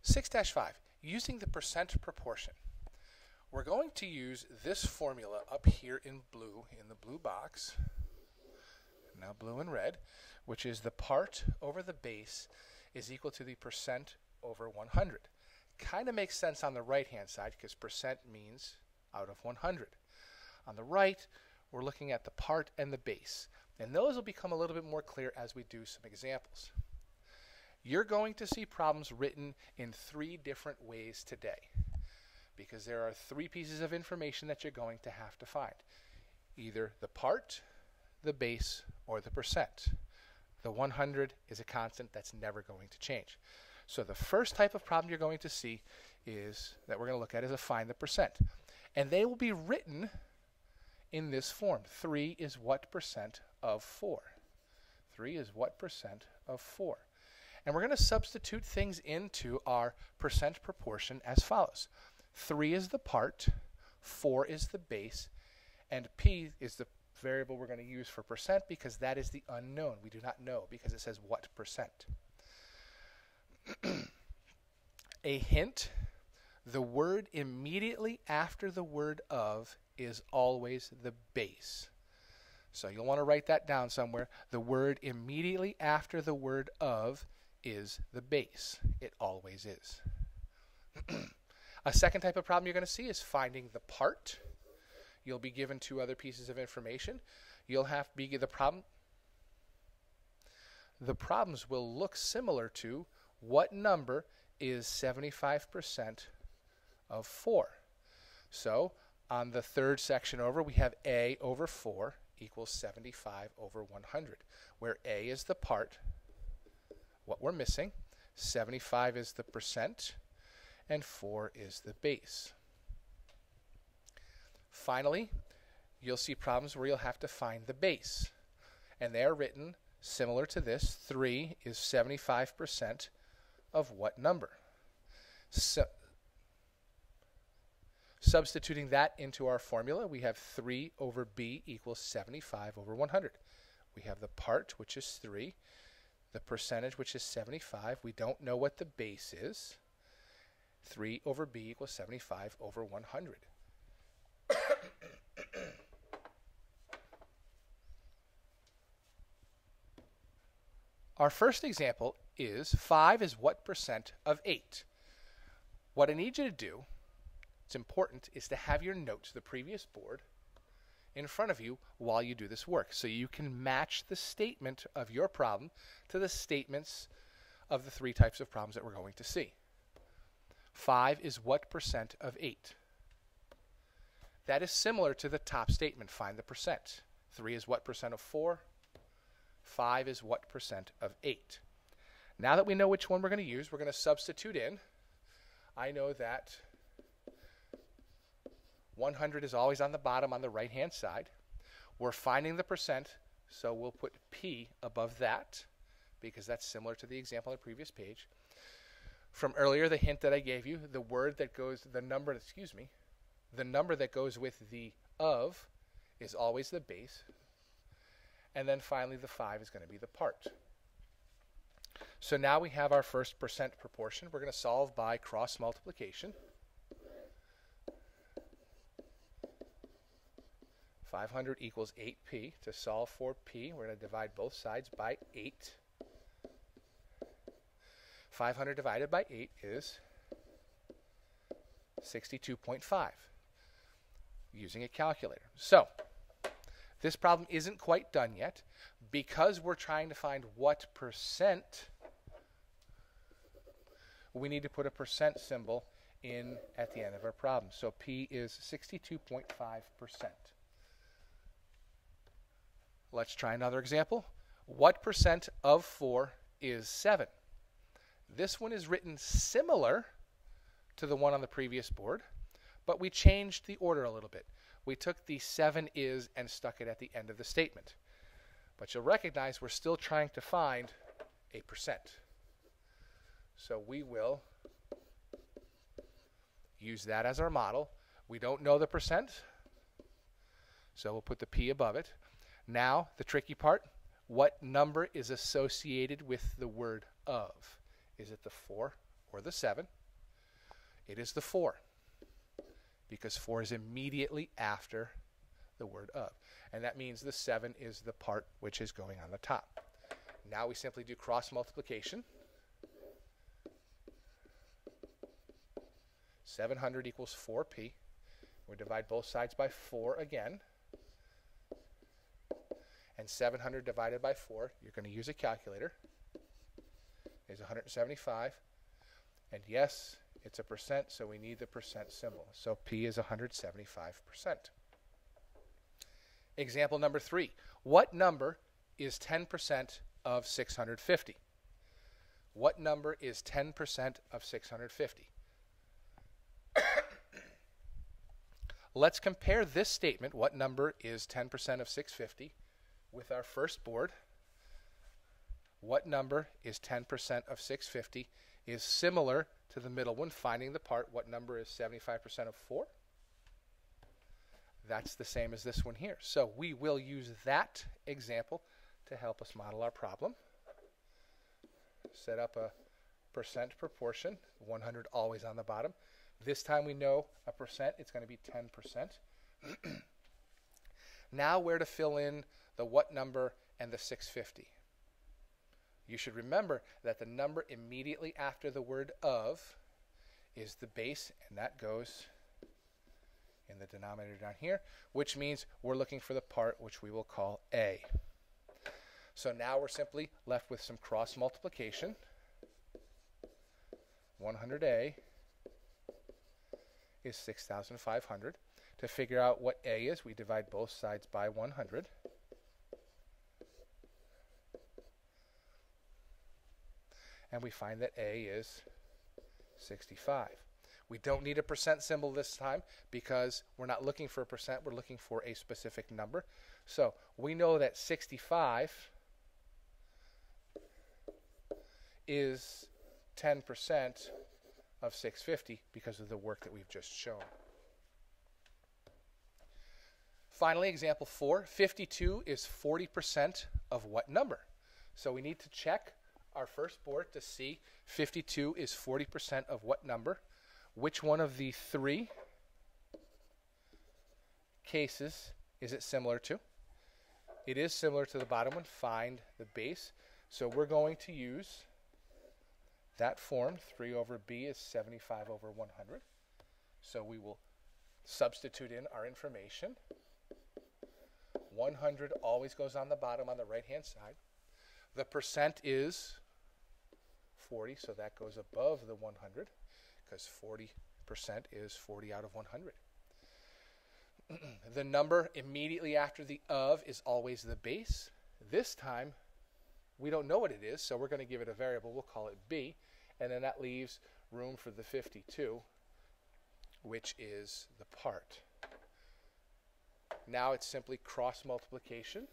6-5, using the percent proportion. We're going to use this formula up here in blue, in the blue box, now blue and red, which is the part over the base is equal to the percent over 100. Kind of makes sense on the right-hand side because percent means out of 100. On the right, we're looking at the part and the base, and those will become a little bit more clear as we do some examples. You're going to see problems written in 3 different ways today because there are 3 pieces of information that you're going to have to find. Either the part, the base, or the percent. The 100 is a constant that's never going to change. So the first type of problem you're going to see is that we're going to look at is a find the percent. And they will be written in this form. 3 is what percent of 4? 3 is what percent of 4? And we're going to substitute things into our percent proportion as follows. 3 is the part, 4 is the base, and p is the variable we're going to use for percent because that is the unknown. We do not know because it says what percent. A hint, the word immediately after the word of is always the base. So you'll want to write that down somewhere. The word immediately after the word of is the base. It always is. A second type of problem you're going to see is finding the part. You'll be given 2 other pieces of information. You'll have to be the problem. The problems will look similar to what number is 75% of 4. So on the third section over, we have a over 4 equals 75 over 100, where a is the part, what we're missing, 75 is the percent, and 4 is the base. Finally, you'll see problems where you'll have to find the base. And they are written similar to this. 3 is 75% of what number? Substituting that into our formula, we have 3 over b equals 75 over 100. We have the part, which is 3, the percentage, which is 75. We don't know what the base is. 3 over b equals 75 over 100. Our first example is 5 is what percent of 8? What I need you to do, it's important, is to have your notes, the previous board, in front of you while you do this work. So you can match the statement of your problem to the statements of the 3 types of problems that we're going to see. 5 is what percent of 8? That is similar to the top statement, find the percent. 3 is what percent of 4? 5 is what percent of 8? Now that we know which one we're going to use, we're going to substitute in. I know that 100 is always on the bottom on the right-hand side. We're finding the percent, so we'll put p above that because that's similar to the example on the previous page. From earlier, the hint that I gave you, the word that goes, the number that goes with the of is always the base. And then finally, the 5 is going to be the part. So now we have our first percent proportion. We're going to solve by cross multiplication. 500 equals 8p. To solve for p, we're going to divide both sides by 8. 500 divided by 8 is 62.5 using a calculator. So this problem isn't quite done yet because we're trying to find what percent. We need to put a percent symbol in at the end of our problem. So p is 62.5%. Let's try another example. What percent of 4 is 7? This one is written similar to the one on the previous board, but we changed the order a little bit. We took the 7 is and stuck it at the end of the statement. But you'll recognize we're still trying to find a percent. So we will use that as our model. We don't know the percent, so we'll put the p above it. Now, the tricky part, what number is associated with the word of? Is it the 4 or or the 7. It is the 4, because 4 is immediately after the word of. And that means the 7 is the part which is going on the top. Now we simply do cross multiplication. 700 equals 4p. We divide both sides by 4 again. And 700 divided by 4, you're going to use a calculator, is 175. And yes, it's a percent, so we need the percent symbol. So p is 175%. Example number 3. What number is 10% of 650? What number is 10% of 650? Let's compare this statement, what number is 10% of 650, with our first board. What number is 10% of 650 is similar to the middle one, finding the part, what number is 75% of 4? That's the same as this one here. So we will use that example to help us model our problem. Set up a percent proportion, 100 always on the bottom. This time we know a percent, it's going to be 10%. Now where to fill in the what number and the 650. You should remember that the number immediately after the word of is the base, and that goes in the denominator down here, which means we're looking for the part which we will call A. So now we're simply left with some cross multiplication. 100A is 6,500. To figure out what A is, we divide both sides by 100. And we find that A is 65. We don't need a percent symbol this time because we're not looking for a percent, we're looking for a specific number. So we know that 65 is 10% of 650 because of the work that we've just shown. Finally, example 4, 52 is 40% of what number? So we need to check our first board to see 52 is 40% of what number. Which one of the 3 cases is it similar to? It is similar to the bottom one. Find the base. So we're going to use that form. 3 over b is 75 over 100. So we will substitute in our information. 100 always goes on the bottom on the right-hand side. The percent is 40, so that goes above the 100 because 40% is 40 out of 100. The number immediately after the of is always the base. This time, we don't know what it is, so we're going to give it a variable. We'll call it b, and then that leaves room for the 52, which is the part. Now it's simply cross multiplication.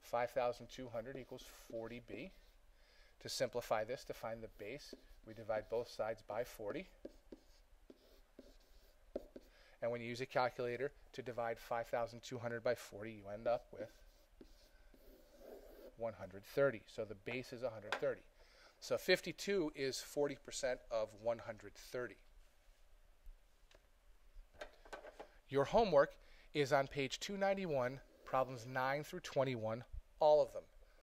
5,200 equals 40b. To simplify this, to find the base, we divide both sides by 40. And when you use a calculator to divide 5,200 by 40, you end up with 130. So the base is 130. So 52 is 40% of 130. Your homework is on page 291, problems 9 through 21, all of them.